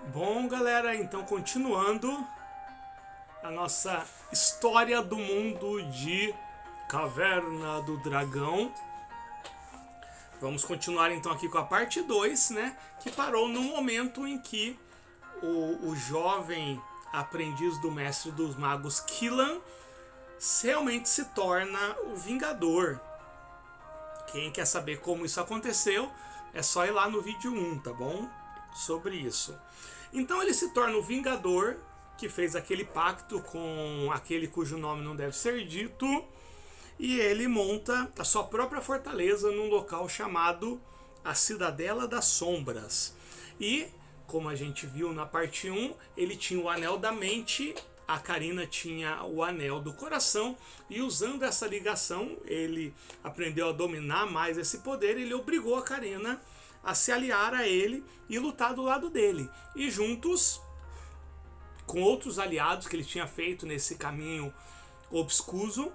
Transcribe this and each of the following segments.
Bom, galera, então continuando a nossa história do mundo de Caverna do Dragão. Vamos continuar então aqui com a parte 2, né? Que parou no momento em que o jovem aprendiz do mestre dos magos Killan realmente se torna o Vingador. Quem quer saber como isso aconteceu, é só ir lá no vídeo 1, tá bom? Sobre isso. Então ele se torna o Vingador, que fez aquele pacto com aquele cujo nome não deve ser dito, e ele monta a sua própria fortaleza num local chamado a Cidadela das Sombras. E, como a gente viu na parte 1, ele tinha o Anel da Mente, a Karina tinha o Anel do Coração, e usando essa ligação, ele aprendeu a dominar mais esse poder, ele obrigou a Karina a se aliar a ele e lutar do lado dele. E juntos, com outros aliados que ele tinha feito nesse caminho obscuso,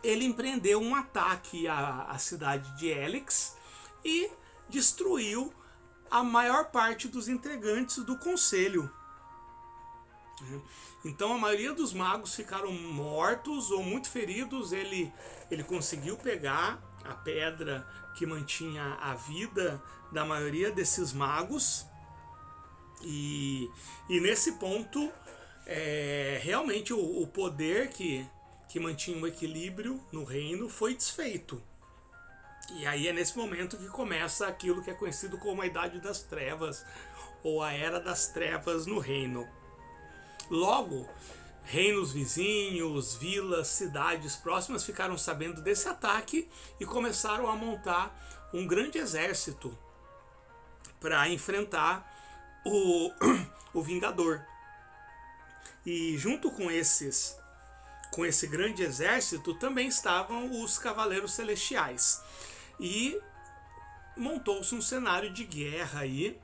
ele empreendeu um ataque à cidade de Helix e destruiu a maior parte dos integrantes do conselho. Então a maioria dos magos ficaram mortos ou muito feridos. Ele conseguiu pegar a pedra que mantinha a vida da maioria desses magos. E nesse ponto, realmente o poder que mantinha o equilíbrio no reino foi desfeito. E aí é nesse momento que começa aquilo que é conhecido como a Idade das Trevas, ou a Era das Trevas no reino. Logo, reinos vizinhos, vilas, cidades próximas ficaram sabendo desse ataque e começaram a montar um grande exército para enfrentar o Vingador. E junto com esse grande exército também estavam os Cavaleiros Celestiais. E montou-se um cenário de guerra aí,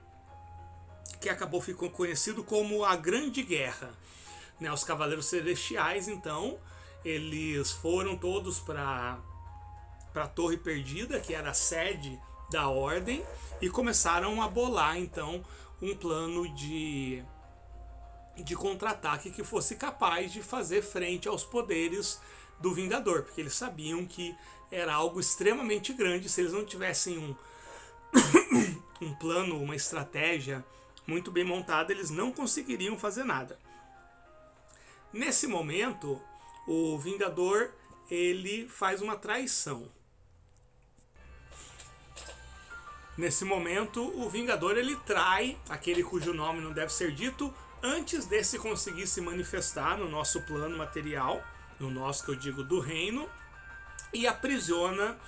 que acabou ficando conhecido como a Grande Guerra. Os Cavaleiros Celestiais, então, eles foram todos para a Torre Perdida, que era a sede da Ordem, e começaram a bolar, então, um plano de contra-ataque que fosse capaz de fazer frente aos poderes do Vingador, porque eles sabiam que era algo extremamente grande. Se eles não tivessem um plano, uma estratégia muito bem montada, eles não conseguiriam fazer nada. Nesse momento, o Vingador ele faz uma traição. Nesse momento, o Vingador ele trai aquele cujo nome não deve ser dito antes desse conseguir se manifestar no nosso plano material, no nosso que eu digo do reino, e aprisiona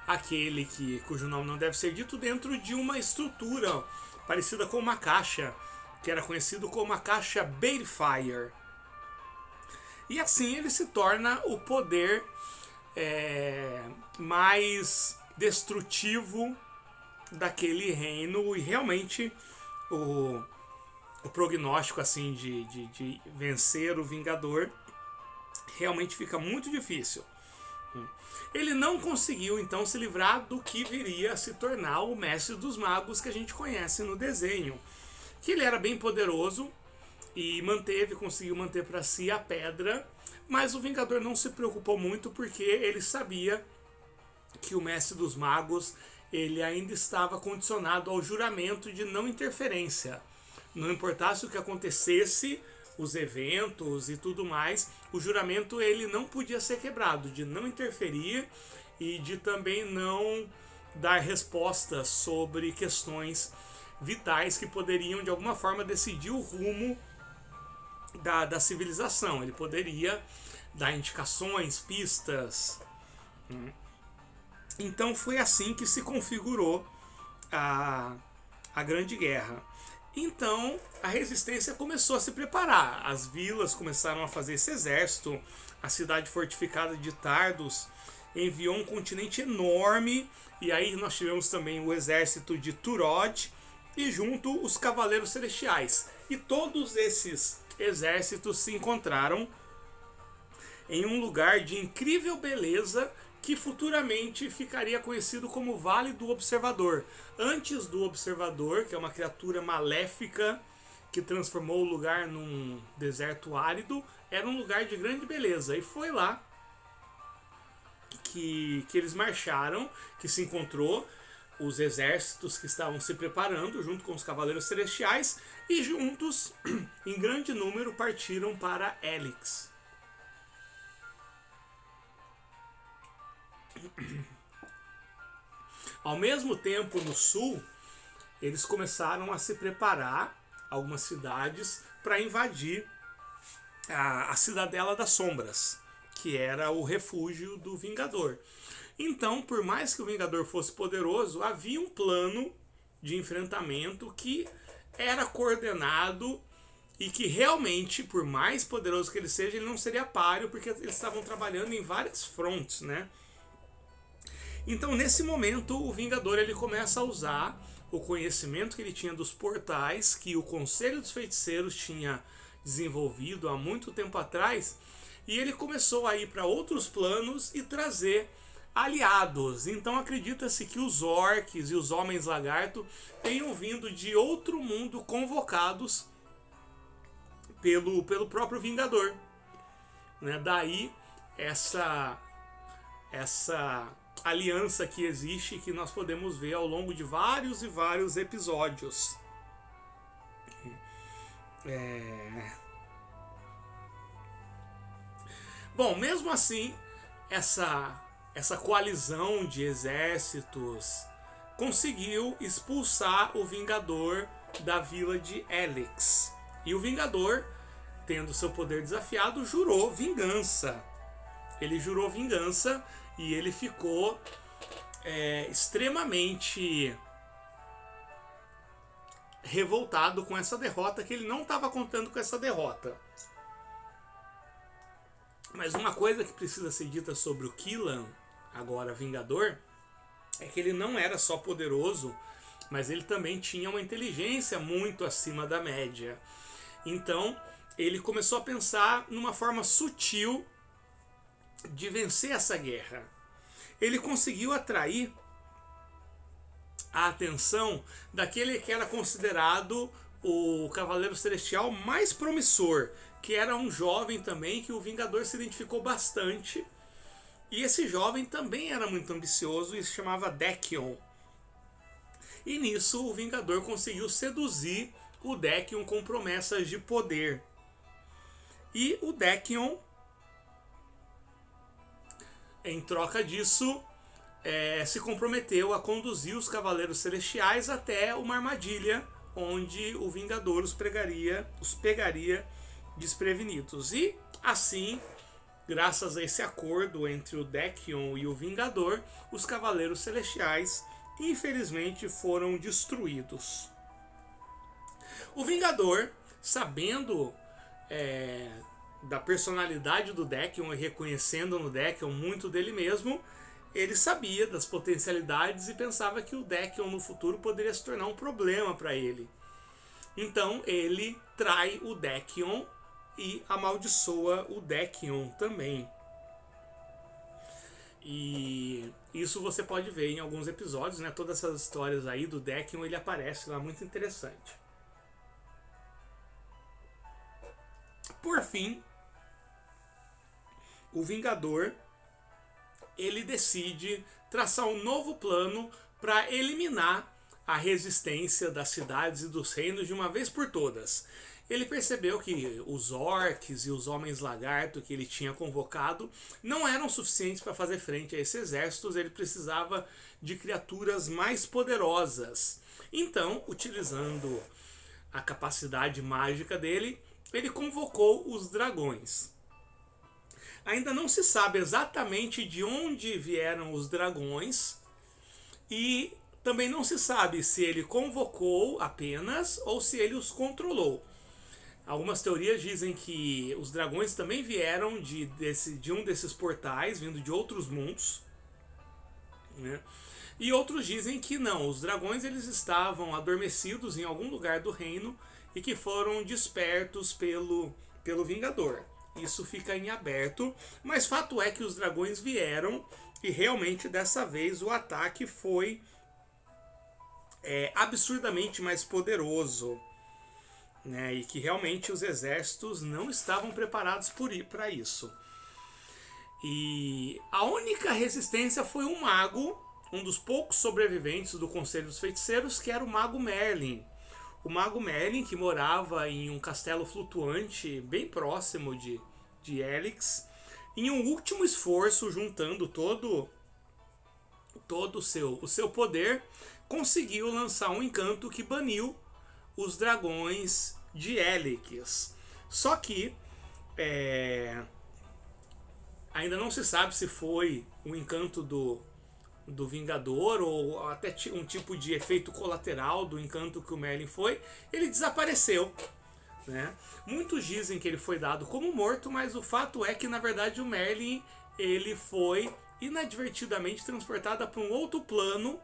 aquele cujo nome não deve ser dito dentro de uma estrutura parecida com uma caixa, que era conhecido como a caixa Balefire. E assim ele se torna o poder mais destrutivo daquele reino, e realmente o prognóstico assim de vencer o Vingador realmente fica muito difícil. Ele não conseguiu então se livrar do que viria a se tornar o Mestre dos Magos que a gente conhece no desenho, que ele era bem poderoso e conseguiu manter para si a pedra, mas o Vingador não se preocupou muito porque ele sabia que o Mestre dos Magos ele ainda estava condicionado ao juramento de não interferência. Não importasse o que acontecesse, os eventos e tudo mais, o juramento ele não podia ser quebrado, de não interferir e de também não dar respostas sobre questões vitais que poderiam de alguma forma decidir o rumo da civilização. Ele poderia dar indicações, pistas. Então foi assim que se configurou a Grande Guerra. Então a resistência começou a se preparar. As vilas começaram a fazer esse exército. A cidade fortificada de Tardos enviou um contingente enorme. E aí nós tivemos também o exército de Turod e junto os Cavaleiros Celestiais. E todos esses exércitos se encontraram em um lugar de incrível beleza que futuramente ficaria conhecido como Vale do Observador. Antes do Observador, que é uma criatura maléfica que transformou o lugar num deserto árido, era um lugar de grande beleza. E foi lá que eles marcharam, que se encontrou os exércitos que estavam se preparando junto com os Cavaleiros Celestiais e juntos, em grande número, partiram para Helix. Ao mesmo tempo, no sul, eles começaram a se preparar, algumas cidades, para invadir a Cidadela das Sombras, que era o refúgio do Vingador. Então, por mais que o Vingador fosse poderoso, havia um plano de enfrentamento que era coordenado e que realmente, por mais poderoso que ele seja, ele não seria páreo, porque eles estavam trabalhando em várias frontes, né? Então, nesse momento, o Vingador ele começa a usar o conhecimento que ele tinha dos portais, que o Conselho dos Feiticeiros tinha desenvolvido há muito tempo atrás, e ele começou a ir para outros planos e trazer aliados. Então acredita-se que os orcs e os homens lagarto tenham vindo de outro mundo convocados pelo próprio Vingador, né? Daí essa aliança que existe, que nós podemos ver ao longo de vários e vários episódios. Bom, mesmo assim, essa coalizão de exércitos conseguiu expulsar o Vingador da vila de Helix. E o Vingador, tendo seu poder desafiado, jurou vingança. Ele jurou vingança e ele ficou extremamente revoltado com essa derrota, que ele não estava contando com essa derrota. Mas uma coisa que precisa ser dita sobre o Killan, agora Vingador, é que ele não era só poderoso, mas ele também tinha uma inteligência muito acima da média. Então, ele começou a pensar numa forma sutil de vencer essa guerra. Ele conseguiu atrair a atenção daquele que era considerado o Cavaleiro Celestial mais promissor, que era um jovem também que o Vingador se identificou bastante. E esse jovem também era muito ambicioso e se chamava Dakion. E nisso o Vingador conseguiu seduzir o Dakion com promessas de poder. E o Dakion, em troca disso, se comprometeu a conduzir os Cavaleiros Celestiais até uma armadilha onde o Vingador os pegaria desprevenidos. E assim, graças a esse acordo entre o Dakion e o Vingador, os Cavaleiros Celestiais infelizmente foram destruídos. O Vingador, sabendo da personalidade do Dakion e reconhecendo no Dakion muito dele mesmo, ele sabia das potencialidades e pensava que o Dakion no futuro poderia se tornar um problema para ele. Então ele trai o Dakion e amaldiçoa o Dakion também. E isso você pode ver em alguns episódios, né? Todas essas histórias aí do Dakion, ele aparece lá, muito interessante. Por fim, o Vingador, ele decide traçar um novo plano para eliminar a resistência das cidades e dos reinos de uma vez por todas. Ele percebeu que os orcs e os homens lagarto que ele tinha convocado não eram suficientes para fazer frente a esses exércitos. Ele precisava de criaturas mais poderosas. Então, utilizando a capacidade mágica dele, ele convocou os dragões. Ainda não se sabe exatamente de onde vieram os dragões e também não se sabe se ele convocou apenas ou se ele os controlou. Algumas teorias dizem que os dragões também vieram de um desses portais, vindo de outros mundos, né? E outros dizem que não, os dragões eles estavam adormecidos em algum lugar do reino e que foram despertos pelo Vingador. Isso fica em aberto, mas fato é que os dragões vieram e realmente dessa vez o ataque foi absurdamente mais poderoso, né? E que realmente os exércitos não estavam preparados para isso. E a única resistência foi um mago, um dos poucos sobreviventes do Conselho dos Feiticeiros, que era o Mago Merlin. O Mago Merlin, que morava em um castelo flutuante bem próximo de Helix, em um último esforço, juntando todo o seu poder, conseguiu lançar um encanto que baniu os dragões de Helix. Só que ainda não se sabe se foi um encanto do Vingador ou até um tipo de efeito colateral do encanto que o Merlin foi. Ele desapareceu, né? Muitos dizem que ele foi dado como morto, mas o fato é que na verdade o Merlin ele foi inadvertidamente transportado para um outro plano,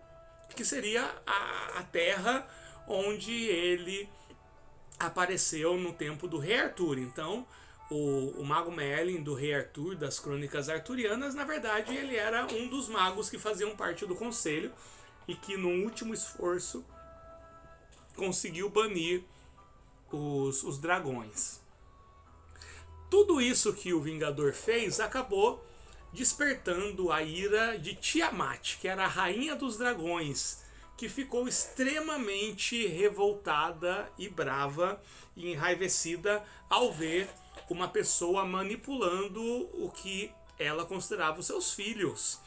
que seria a Terra, onde ele apareceu no tempo do Rei Arthur. Então o Mago Merlin do Rei Arthur, das Crônicas Arturianas, na verdade ele era um dos magos que faziam parte do Conselho e que no último esforço conseguiu banir os dragões. Tudo isso que o Vingador fez acabou despertando a ira de Tiamat, que era a rainha dos dragões, que ficou extremamente revoltada e brava e enraivecida ao ver uma pessoa manipulando o que ela considerava os seus filhos.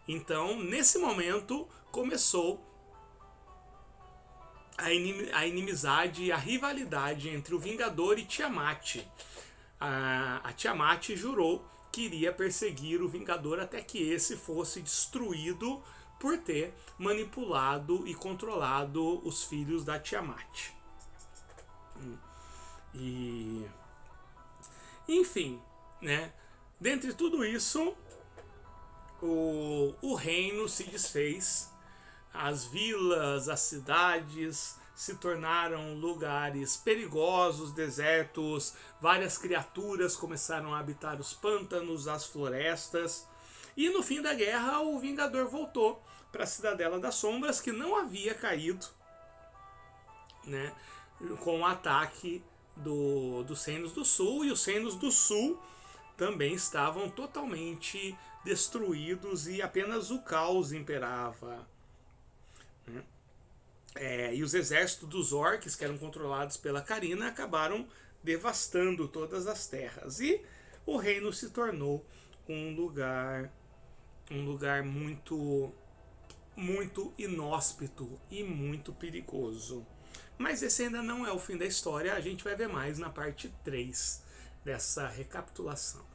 Então, nesse momento, começou a inimizade e a rivalidade entre o Vingador e Tiamat. A Tiamat jurou que iria perseguir o Vingador até que esse fosse destruído por ter manipulado e controlado os filhos da Tiamat. E enfim, né? Dentre tudo isso, o reino se desfez, as vilas, as cidades se tornaram lugares perigosos, desertos, várias criaturas começaram a habitar os pântanos, as florestas, e no fim da guerra o Vingador voltou para a Cidadela das Sombras, que não havia caído, né, com o ataque dos Reinos do Sul, e os Reinos do Sul também estavam totalmente destruídos e apenas o caos imperava, né? E os exércitos dos orcs, que eram controlados pela Carina, acabaram devastando todas as terras, e o reino se tornou um lugar muito inóspito e muito perigoso. Mas esse ainda não é o fim da história, a gente vai ver mais na parte 3 dessa recapitulação.